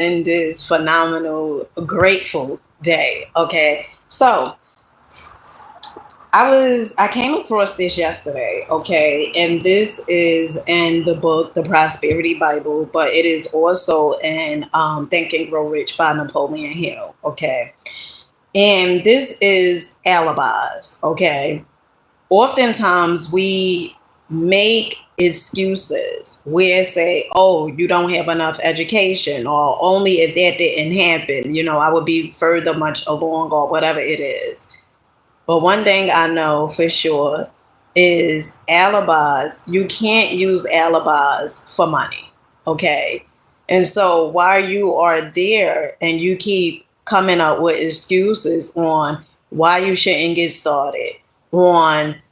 in this phenomenal, grateful day. Okay. So I came across this yesterday, okay, and this is in the book, The Prosperity Bible, but it is also in Think and Grow Rich by Napoleon Hill, okay. And this is alibis, okay. Oftentimes we make excuses where say, oh, you don't have enough education, or only if that didn't happen, I would be further much along, or whatever it is. But one thing I know for sure is alibis, you can't use alibis for money. Okay. And so while you are there and you keep coming up with excuses on why you shouldn't get started, on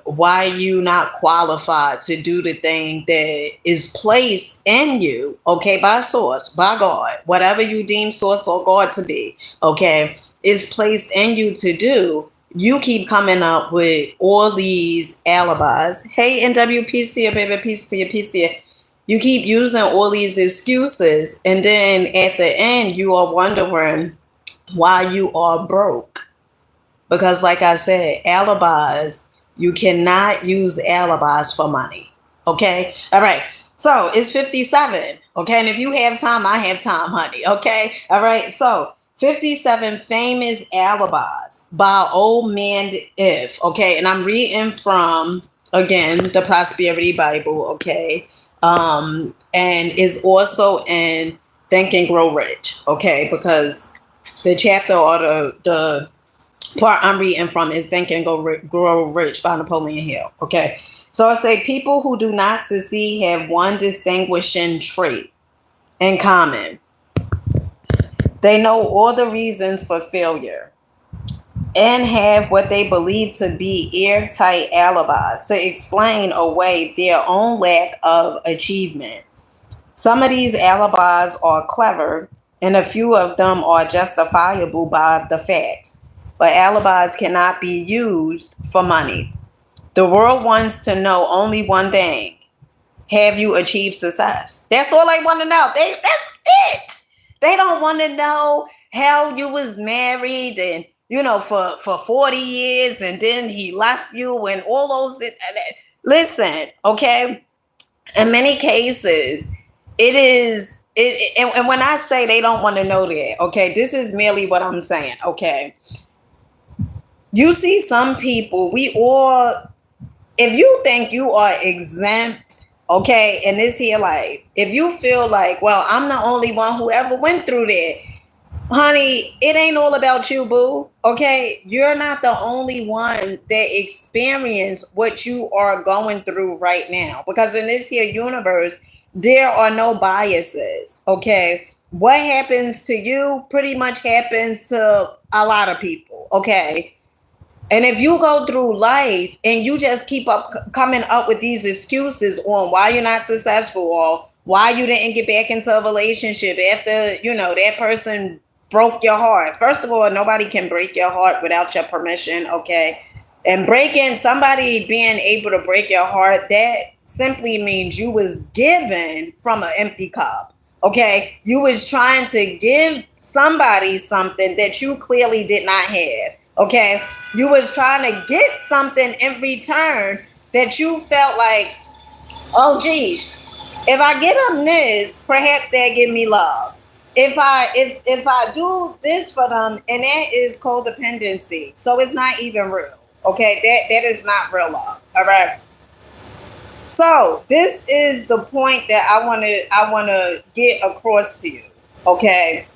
why you not qualified to do the thing that is placed in you, okay, by source, by God, whatever you deem source or God to be, okay, is placed in you to do, you keep coming up with all these alibis. Hey, NWPC, baby, peace to you, peace to you. You keep using all these excuses, and then at the end, you are wondering why you are broke. Because, like I said, alibis, you cannot use alibis for money. Okay? All right. So it's 57. Okay. And if you have time, I have time, honey. Okay. All right. So 57 famous alibis by old man If. Okay. And I'm reading from, again, the Prosperity Bible. Okay. And is also in Think and Grow Rich. Okay. Because the chapter or the part I'm reading from is Think and Grow Rich by Napoleon Hill. Okay. So I say people who do not succeed have one distinguishing trait in common. They know all the reasons for failure and have what they believe to be airtight alibis to explain away their own lack of achievement. Some of these alibis are clever, and a few of them are justifiable by the facts. But alibis cannot be used for money. The world wants to know only one thing: have you achieved success? That's all they want to know. That's it. They don't want to know how you was married and for 40 years and then he left you and all those. Listen, okay. In many cases, it is and when I say they don't want to know that, okay, this is merely what I'm saying, okay. You see some people, we all, if you think you are exempt, okay, in this here life, if you feel like, well, I'm the only one who ever went through that, honey, it ain't all about you, boo. Okay, you're not the only one that experience what you are going through right now. Because in this here universe, there are no biases. Okay, what happens to you pretty much happens to a lot of people. Okay, and if you go through life and you just keep up coming up with these excuses on why you're not successful or why you didn't get back into a relationship after, that person broke your heart. First of all, nobody can break your heart without your permission, okay? And breaking somebody being able to break your heart, that simply means you was given from an empty cup. Okay? You was trying to give somebody something that you clearly did not have. Okay, you was trying to get something in return that you felt like, oh geez, if I get them this, perhaps they'll give me love. If I do this for them, and that is codependency, so it's not even real. Okay, that is not real love. All right. So this is the point that I wanna get across to you. Okay,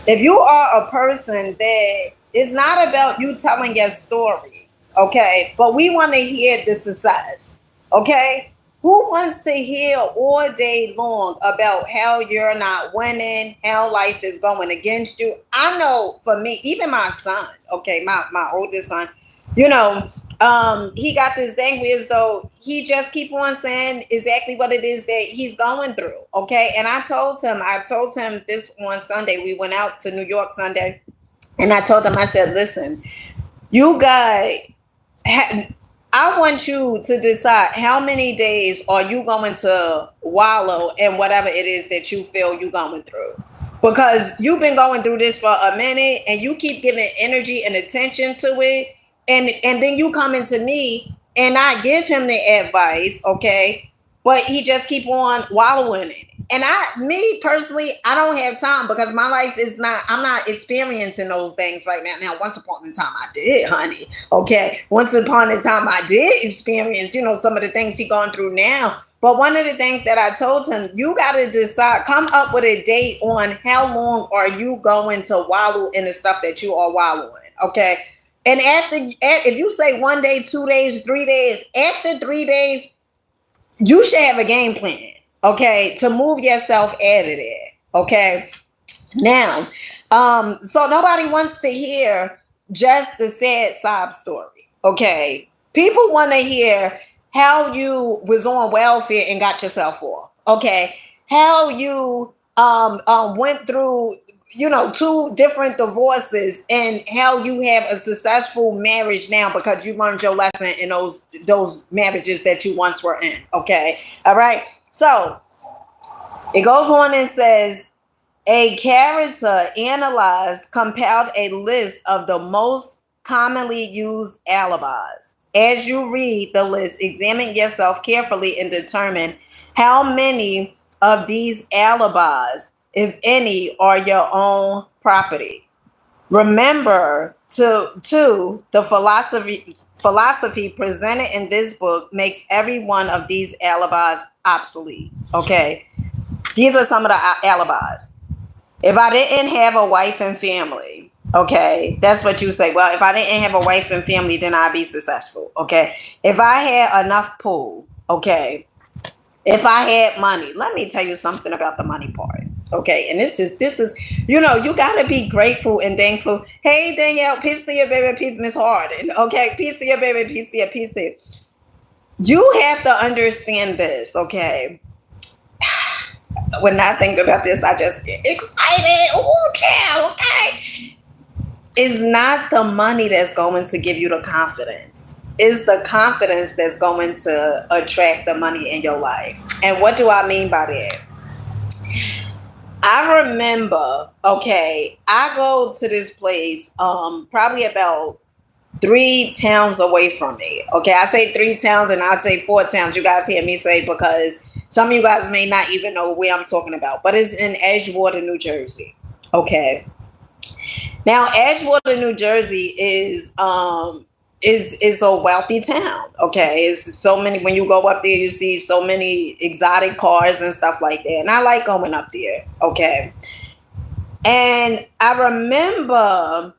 if you are a person that it's not about you telling your story, okay? But we want to hear the success, okay? Who wants to hear all day long about how you're not winning, how life is going against you? I know for me, even my son, okay, my oldest son, he got this thing where so he just keep on saying exactly what it is that he's going through, okay? And I told him this on Sunday. We went out to New York Sunday. And I told him, I said, listen, you guys, I I want you to decide how many days are you going to wallow in whatever it is that you feel you're going through. Because you've been going through this for a minute and you keep giving energy and attention to it. And then you come into me and I give him the advice, okay? But he just keep on wallowing in it. And me personally, I don't have time because my life is not, I'm not experiencing those things right now. Now, once upon a time I did, honey. Okay. Once upon a time I did experience, some of the things he gone through now. But one of the things that I told him, you got to decide, come up with a date on how long are you going to wallow in the stuff that you are wallowing. Okay. And if you say 1 day, 2 days, 3 days, after 3 days, you should have a game plan, okay, to move yourself out of there, okay? Now, so nobody wants to hear just the sad sob story, okay? People want to hear how you was on welfare and got yourself off, okay? How you went through 2 different divorces and how you have a successful marriage now because you learned your lesson in those marriages that you once were in. Okay. All right. So it goes on and says a character analyzed compiled a list of the most commonly used alibis. As you read the list, examine yourself carefully and determine how many of these alibis, if any, are your own property. Remember, the philosophy presented in this book makes every one of these alibis obsolete. Okay, these are some of the alibis. If I didn't have a wife and family, okay, that's what you say. Well, if I didn't have a wife and family, then I'd be successful. Okay, if I had enough pool, okay, if I had money, let me tell you something about the money part. Okay, and this is you gotta be grateful and thankful. Hey Danielle, peace to your baby, peace Miss Harden. Okay, peace to your baby, peace to your peace to you. You have to understand this, okay? When I think about this, I just get excited. Oh, child, okay. It's not the money that's going to give you the confidence. It's the confidence that's going to attract the money in your life. And what do I mean by that? I remember, okay, I go to this place probably about 3 towns away from me. Okay, I say 3 towns and I'd say 4 towns. You guys hear me say because some of you guys may not even know where I'm talking about, but it's in Edgewater, New Jersey. Okay. Now, Edgewater, New Jersey is a wealthy town. Okay, it's so many. When you go up there, you see so many exotic cars and stuff like that. And I like going up there. Okay, and I remember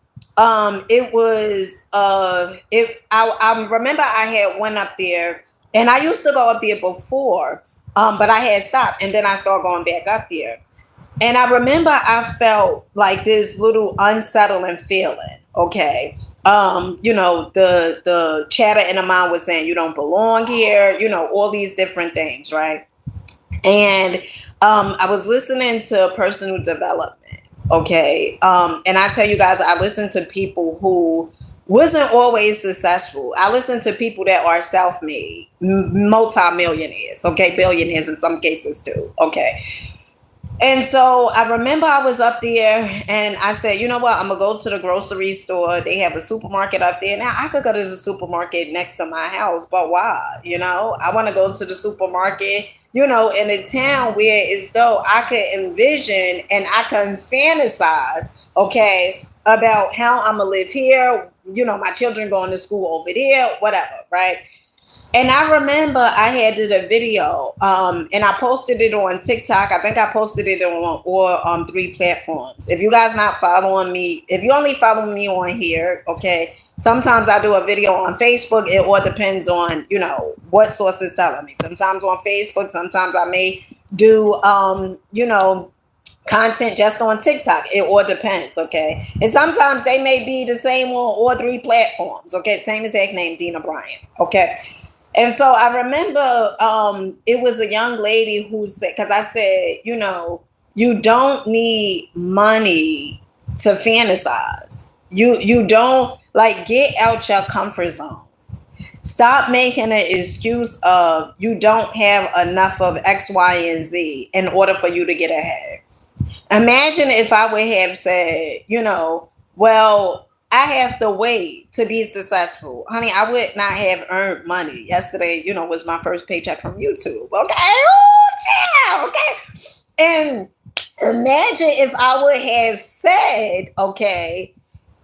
it was I remember I had went up there, and I used to go up there before, but I had stopped, and then I started going back up there. And I remember I felt like this little unsettling feeling. Okay. The chatter in the mind was saying you don't belong here, all these different things, right? And I was listening to personal development. Okay. And I tell you guys, I listen to people who wasn't always successful. I listen to people that are self-made, multi-millionaires, okay, billionaires in some cases too. Okay. And so I remember I was up there and I said, you know what? I'm going to go to the grocery store. They have a supermarket up there. Now, I could go to the supermarket next to my house, but why? I want to go to the supermarket, in a town where it's though I could envision and I can fantasize, okay, about how I'm going to live here. My children going to school over there, whatever, right? And I remember I had did a video and I posted it on TikTok. I think I posted it on all 3 platforms. If you guys not following me, if you only follow me on here, okay, sometimes I do a video on Facebook. It all depends on, what source is telling me. Sometimes on Facebook, sometimes I may do, content just on TikTok. It all depends, okay? And sometimes they may be the same on all 3 platforms, okay? Same exact name, Dina Bryant, okay? And so I remember it was a young lady who said, because I said, you don't need money to fantasize. You don't get out your comfort zone. Stop making an excuse of you don't have enough of X, Y, and Z in order for you to get ahead. Imagine if I would have said, well, I have to wait to be successful. Honey, I would not have earned money. Yesterday, was my first paycheck from YouTube. Okay. Ooh, yeah, okay. And imagine if I would have said, okay,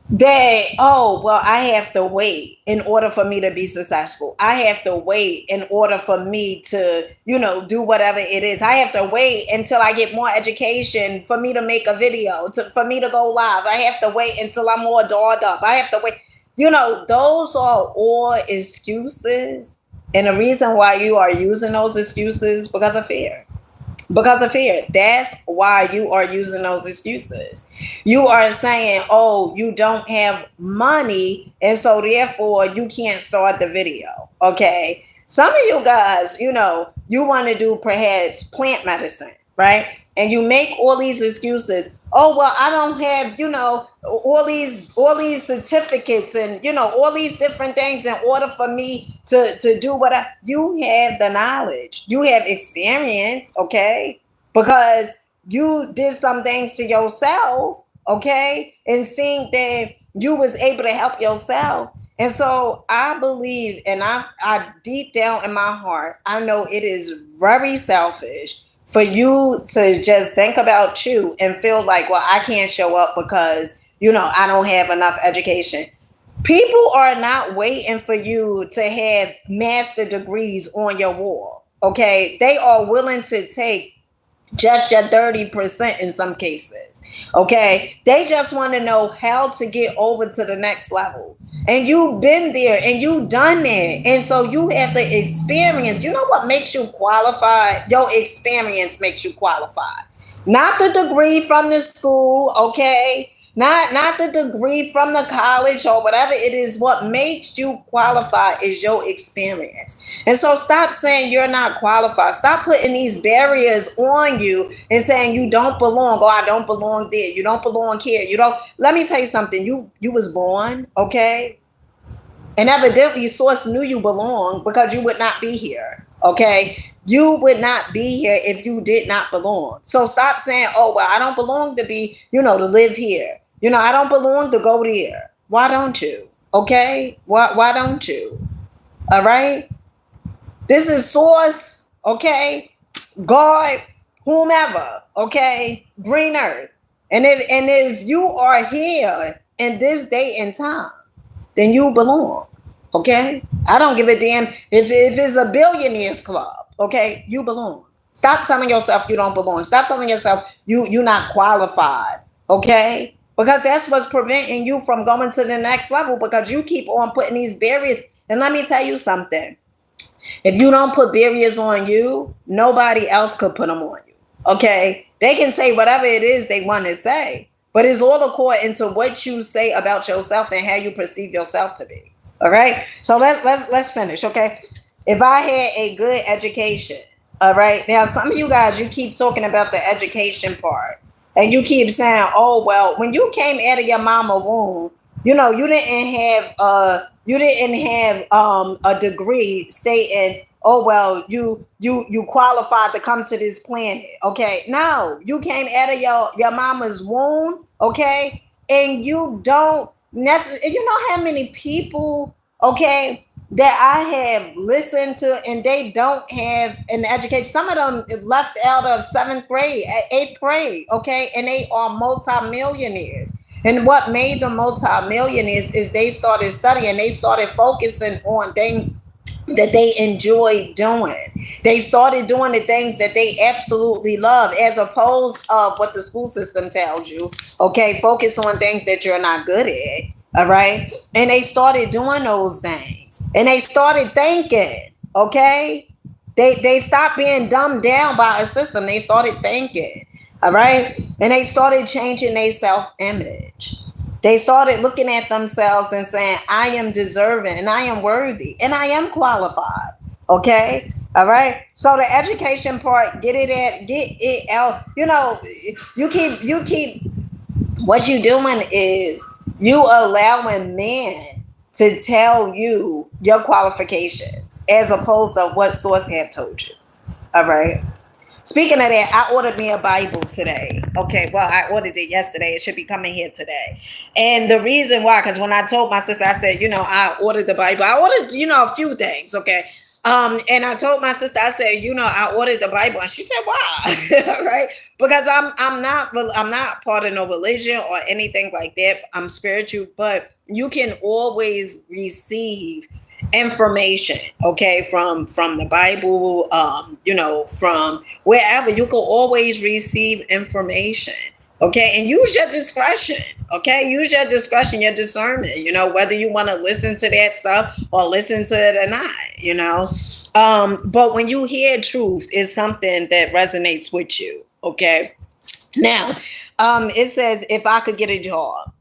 that, oh, well, I have to wait in order for me to be successful. I have to wait in order for me to, do whatever it is. I have to wait until I get more education for me to make a video, for me to go live. I have to wait until I'm more dolled up. I have to wait. Those are all excuses. And the reason why you are using those excuses because of fear. Because of fear. That's why you are using those excuses. You are saying, oh, you don't have money, and so therefore you can't start the video. Okay. Some of you guys, you want to do perhaps plant medicine, right? And you make all these excuses. Oh, well, I don't have, all these certificates and, all these different things in order for me to do what you have the knowledge. You have experience, okay? Because you did some things to yourself, okay? And seeing that you was able to help yourself. And so I believe, and I deep down in my heart, I know it is very selfish for you to just think about you and feel like, well, I can't show up because, I don't have enough education. People are not waiting for you to have master degrees on your wall. Okay. They are willing to take just your 30% in some cases. Okay. They just want to know how to get over to the next level. And you've been there and you've done it. And so you have the experience. You know what makes you qualified? Your experience makes you qualified. Not the degree from the school, okay? Not the degree from the college or whatever it is. What makes you qualified is your experience. And so stop saying you're not qualified. Stop putting these barriers on you and saying you don't belong. Oh, I don't belong there. You don't belong here. You don't. Let me tell you something. You was born, okay? And evidently Source knew you belong because you would not be here, okay? You would not be here if you did not belong. So stop saying, oh, well, I don't belong to be, to live here. I don't belong to go there. Why don't you? Okay? Why don't you? All right? This is Source, okay? God, whomever, okay? Green Earth. And if you are here in this day and time, then you belong, okay? I don't give a damn if it's a billionaires club, okay? You belong. Stop telling yourself you don't belong. Stop telling yourself you're not qualified, okay? Because that's what's preventing you from going to the next level because you keep on putting these barriers. And let me tell you something. If you don't put barriers on you, nobody else could put them on you, okay? They can say whatever it is they want to say. But it's all according to what you say about yourself and how you perceive yourself to be. All right. So let's finish. Okay. If I had a good education, all right. Now, some of you guys, you keep talking about the education part, and you keep saying, "Oh, well, when you came out of your mama womb, you didn't have a degree stating." Oh, well, you qualified to come to this planet. Okay. No, you came out of your mama's womb. Okay. And you don't necessarily, you know how many people, okay, that I have listened to and they don't have an education. Some of them left out of 7th grade, 8th grade. Okay. And they are multimillionaires. And what made them multimillionaires is they started studying, they started focusing on things that they enjoy doing. They started doing the things that they absolutely love, as opposed of what the school system tells you. Okay, focus on things that you're not good at. All right, and they started doing those things, and they started thinking. Okay, they stopped being dumbed down by a system. They started thinking. All right, and they started changing their self-image. They started looking at themselves and saying, I am deserving and I am worthy and I am qualified. Okay. All right. So the education part, get it out. You keep what you doing is you allowing men to tell you your qualifications as opposed to what source have told you. All right. Speaking of that, I ordered me a Bible today. Okay, well, I ordered it yesterday. It should be coming here today. And the reason why, because when I told my sister, I said, I ordered the Bible. I ordered, a few things, okay? And I told my sister, I said, I ordered the Bible, and she said, "Why?" Right? Because I'm not part of no religion or anything like that. I'm spiritual, but you can always receive information, okay, from the Bible, from wherever. You can always receive information, okay, and use your discretion, okay, use your discretion, your discernment, whether you want to listen to that stuff or listen to it or not, but when you hear truth, it's something that resonates with you, okay. Now, it says, if I could get a job,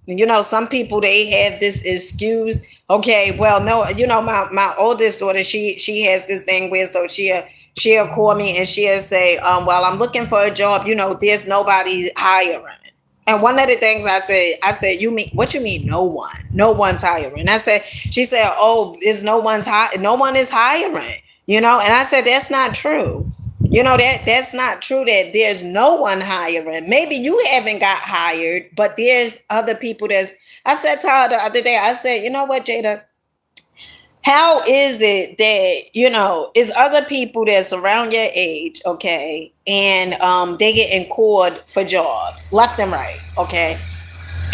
some people, they have this excuse. Okay, well, no, my oldest daughter, she has this thing where, so she'll call me and she'll say, well, I'm looking for a job. There's nobody hiring. And one of the things I said, what you mean no one? No one's hiring. She said, oh, no one is hiring, and I said, that's not true. That's not true, that there's no one hiring. Maybe you haven't got hired, but there's other people I said to her the other day, I said, you know what, Jada? How is it that, it's other people that's around your age, okay, and they getting called for jobs left and right, okay,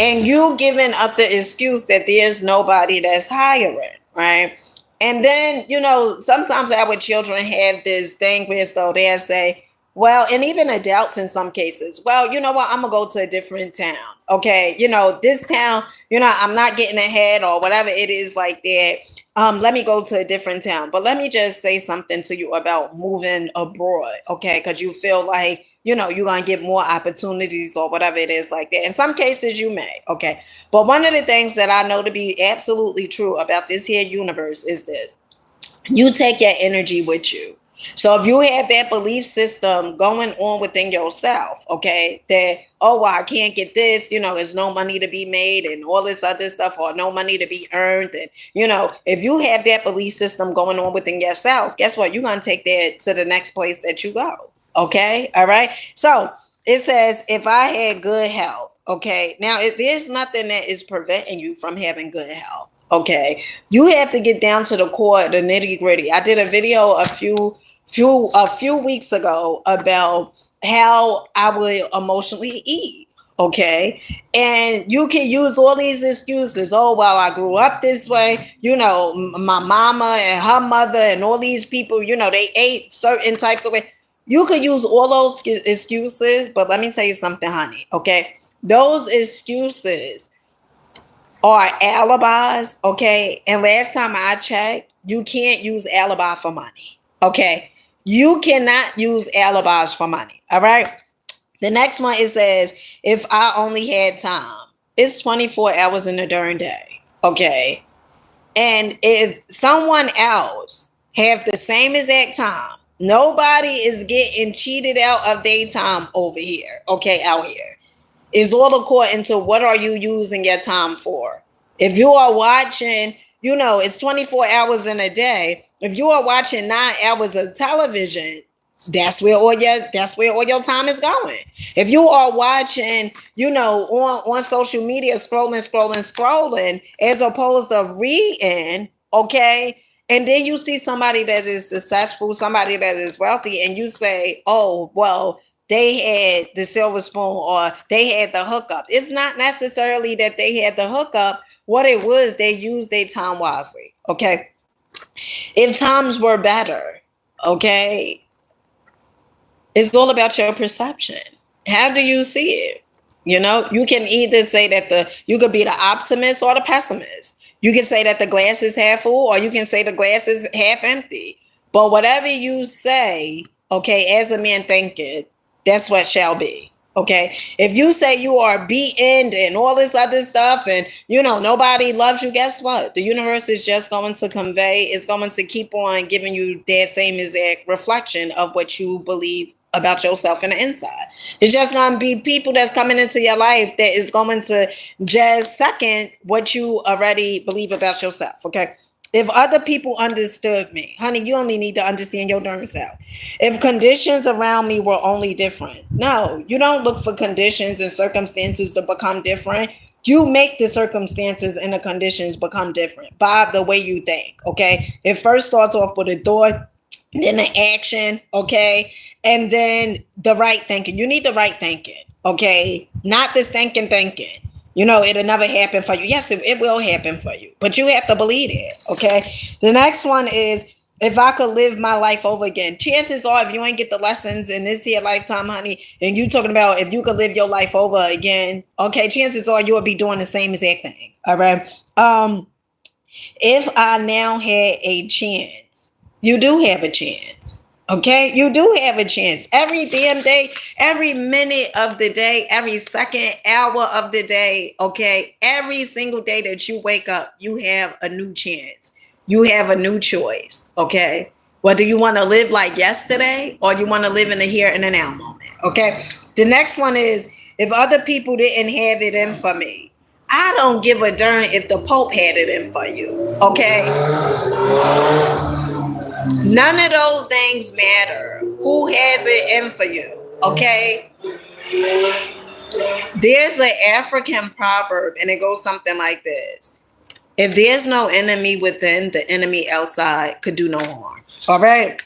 and you giving up the excuse that there's nobody that's hiring, right? And then, sometimes our children have this thing where, so they'll say, well, and even adults in some cases, well, you know what, I'm going to go to a different town. Okay. This town, I'm not getting ahead or whatever it is like that. Let me go to a different town. But let me just say something to you about moving abroad. Okay. Because you feel like, you're going to get more opportunities or whatever it is like that. In some cases you may. Okay. But one of the things that I know to be absolutely true about this here universe is this: you take your energy with you. So if you have that belief system going on within yourself, okay, that, oh, well, I can't get this, there's no money to be made and all this other stuff, or no money to be earned. And, if you have that belief system going on within yourself, guess what? You're going to take that to the next place that you go. Okay. All right. So it says, if I had good health, okay, now if there's nothing that is preventing you from having good health, okay, you have to get down to the core, the nitty gritty. I did a video a few weeks ago about how I would emotionally eat. Okay. And you can use all these excuses. Oh, well, I grew up this way. My mama and her mother and all these people, they ate certain types of way. You could use all those excuses, but let me tell you something, honey. Okay. Those excuses are alibis. Okay. And last time I checked, you can't use alibis for money. Okay. You cannot use alibis for money. All right. The next one, it says, if I only had time. It's 24 hours in a darn day. Okay. And if someone else have the same exact time, nobody is getting cheated out of their time over here. Okay. Out here. It's all according to what are you using your time for. If you are watching, it's 24 hours in a day. If you are watching 9 hours of television, that's where all your time is going. If you are watching, on social media, scrolling, as opposed to reading, okay, and then you see somebody that is successful, somebody that is wealthy, and you say, oh, well, they had the silver spoon or they had the hookup. It's not necessarily that they had the hookup. What it was, they used their time wisely. Okay. If times were better, okay, it's all about your perception. How do you see it? You can either say that you could be the optimist or the pessimist. You can say that the glass is half full, or you can say the glass is half empty. But whatever you say, okay, as a man thinketh, that's what shall be. Okay. If you say you are beaten and all this other stuff and, nobody loves you, guess what? The universe is just going to it's going to keep on giving you that same exact reflection of what you believe about yourself in the inside. It's just going to be people that's coming into your life that is going to just second what you already believe about yourself. Okay. If other people understood me, honey, you only need to understand your darn self. If conditions around me were only different, no, you don't look for conditions and circumstances to become different. You make the circumstances and the conditions become different by the way you think. Okay. It first starts off with a thought, then the action, okay, and then the right thinking. You need the right thinking, okay, not the stinking thinking. It'll never happen for you. Yes, it will happen for you, but you have to believe it, okay. The next one is, if I could live my life over again, chances are, if you ain't get the lessons in this here lifetime, honey, and you talking about if you could live your life over again, okay, chances are you'll be doing the same exact thing. All right. If I now had a chance, you do have a chance. Okay, you do have a chance every damn day, every minute of the day, every second hour of the day. Okay, every single day that you wake up, you have a new chance. You have a new choice. Okay, whether you want to live like yesterday or you want to live in the here and the now moment. Okay, the next one is, if other people didn't have it in for me, I don't give a darn if the Pope had it in for you. Okay, none of those things matter. Who has it in for you? Okay. There's an African proverb, and it goes something like this: if there's no enemy within, the enemy outside could do no harm. All right.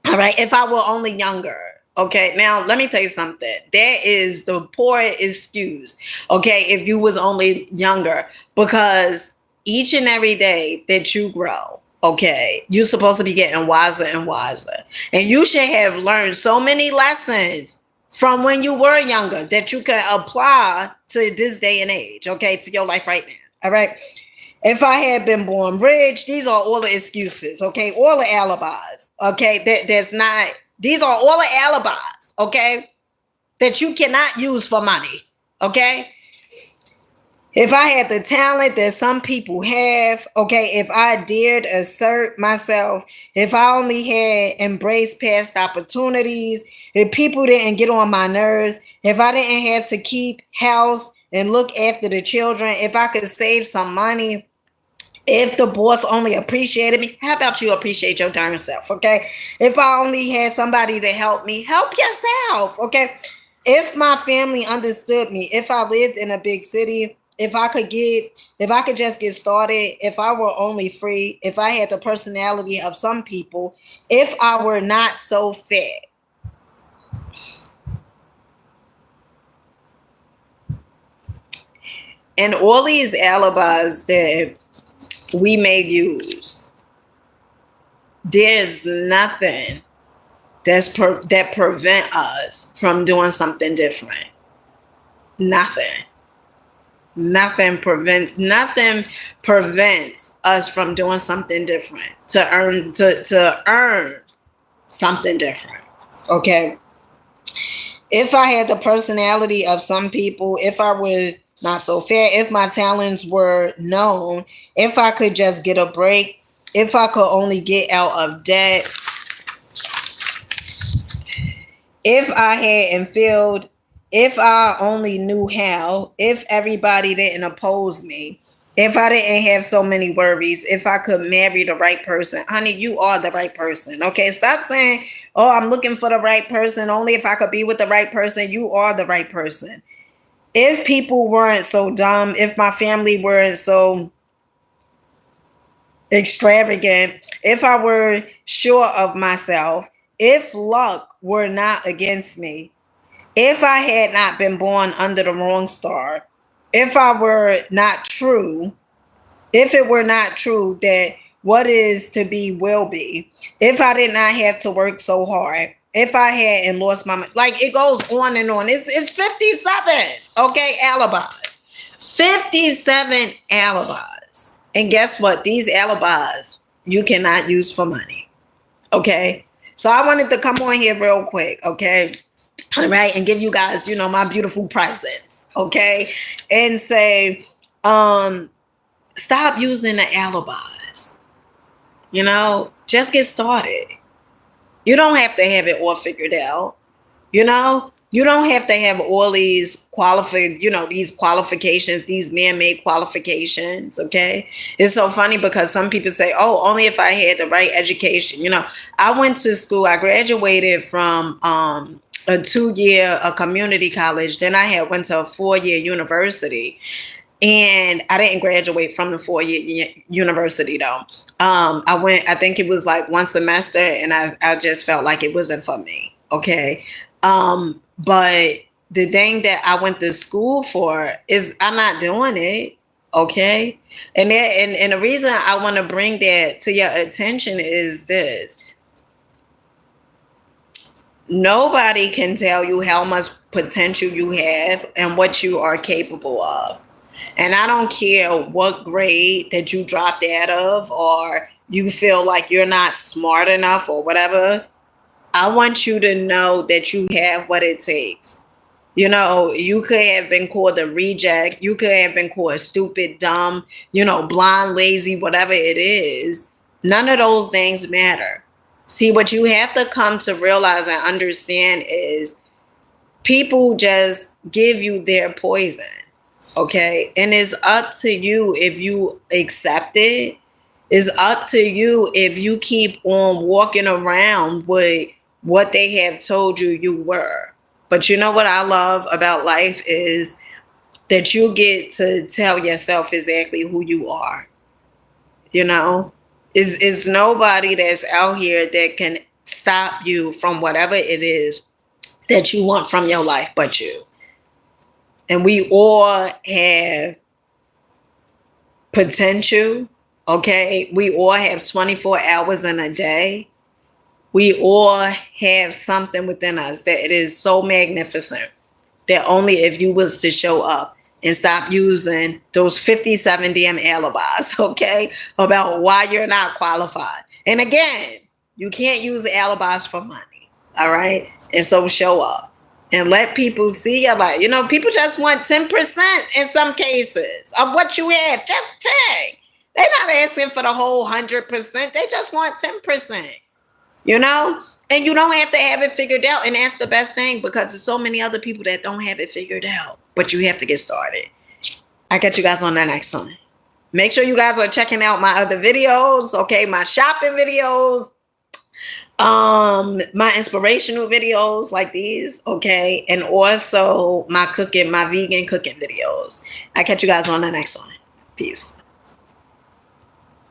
All right. If I were only younger. Okay. Now, let me tell you something. That is the poor excuse. Okay. If you was only younger, because each and every day that you grow, okay, you're supposed to be getting wiser and wiser. And you should have learned so many lessons from when you were younger that you can apply to this day and age, okay, to your life right now. All right. If I had been born rich, these are all the excuses, okay, all the alibis, okay, these are all the alibis, okay, that you cannot use for money, okay. If I had the talent that some people have, okay, if I dared assert myself, if I only had embraced past opportunities, if people didn't get on my nerves, if I didn't have to keep house and look after the children, if I could save some money, if the boss only appreciated me, how about you appreciate your darn self, okay? If I only had somebody to help me, help yourself, okay? If my family understood me, if I lived in a big city, if I could just get started, if I were only free, if I had the personality of some people, if I were not so fat. And all these alibis that we may use, there's nothing that prevent us from doing something different. Nothing prevents us from doing something different, to earn something different. Okay. If I had the personality of some people, if I were not so fair, if my talents were known, if I could just get a break, if I could only get out of debt, if I hadn't failed, if I only knew how, if everybody didn't oppose me, if I didn't have so many worries, if I could marry the right person, honey, you are the right person. Okay, stop saying, oh, I'm looking for the right person. Only if I could be with the right person. You are the right person. If people weren't so dumb, if my family weren't so extravagant, if I were sure of myself, if luck were not against me, if I had not been born under the wrong star, if I were not true, if it were not true that what is to be will be, if I did not have to work so hard, if I hadn't lost my mind, like it goes on and on. It's 57, okay, alibis. 57 alibis. And guess what? These alibis you cannot use for money. Okay. So I wanted to come on here real quick, okay? All right, and give you guys, my beautiful presents, okay? And say, stop using the alibis. Just get started. You don't have to have it all figured out. You don't have to have all these these qualifications, these man-made qualifications. Okay. It's so funny because some people say, oh, only if I had the right education. I went to school, I graduated from a 2-year a community college. Then I had went to a 4-year university. And I didn't graduate from the 4-year university though. I think it was like one semester, and I just felt like it wasn't for me. Okay. But the thing that I went to school for is I'm not doing it. Okay. And the reason I want to bring that to your attention is this. Nobody can tell you how much potential you have and what you are capable of. And I don't care what grade that you dropped out of, or you feel like you're not smart enough or whatever. I want you to know that you have what it takes. You could have been called a reject. You could have been called stupid, dumb, blind, lazy, whatever it is. None of those things matter. See, what you have to come to realize and understand is people just give you their poison. Okay. And it's up to you if you accept it. It's up to you if you keep on walking around with what they have told you were. But you know what I love about life is that you get to tell yourself exactly who you are. Is nobody that's out here that can stop you from whatever it is that you want from your life but you. And we all have potential, okay? We all have 24 hours in a day. We all have something within us that it is so magnificent that only if you was to show up and stop using those 57 damn alibis, okay, about why you're not qualified. And again, you can't use the alibis for money, all right? And so show up. And let people see you. Like, people just want 10% in some cases of what you have. Just 10. They're not asking for the whole 100%. They just want 10%. And you don't have to have it figured out. And that's the best thing, because there's so many other people that don't have it figured out. But you have to get started. I'll catch you guys on the next one. Make sure you guys are checking out my other videos. Okay, my shopping videos. My inspirational videos like these, okay, and also my vegan cooking videos. I catch you guys on the next one. Peace.